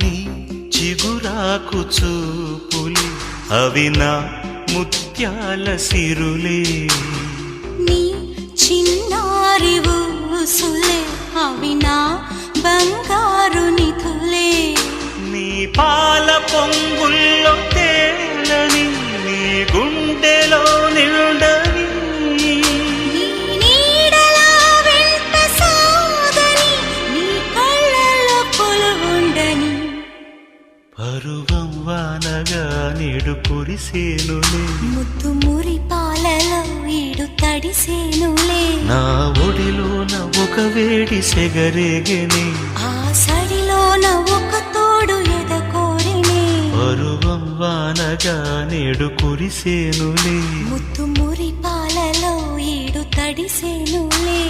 నీ చిగురాకు చూపులి అవి నా ముత్యాల సిరులే, నీ చిన్నారి ఊసులే అవి నా బంగారు నిధులే, నీ పాల పొంగుల్లో తేలని నీ గుండెలో నిండని, నీ నీడలా వెంట సాగని నీ కళ్ళలో కొలువుండని. పరువం వానగా నేడు కురిసేనులే, ముద్దు మురి పాలలో ఈడు తడిసేనులే, నా ఒడిలోన ఒక వేడి సెగరేగెనే, ఆ సడిలోన ఒక తోడు ఎదకోరినే. పరువం వానగా నేడు కురిసేనులే, ముద్దు మురి పాలలో ఈడు తడిసేనులే.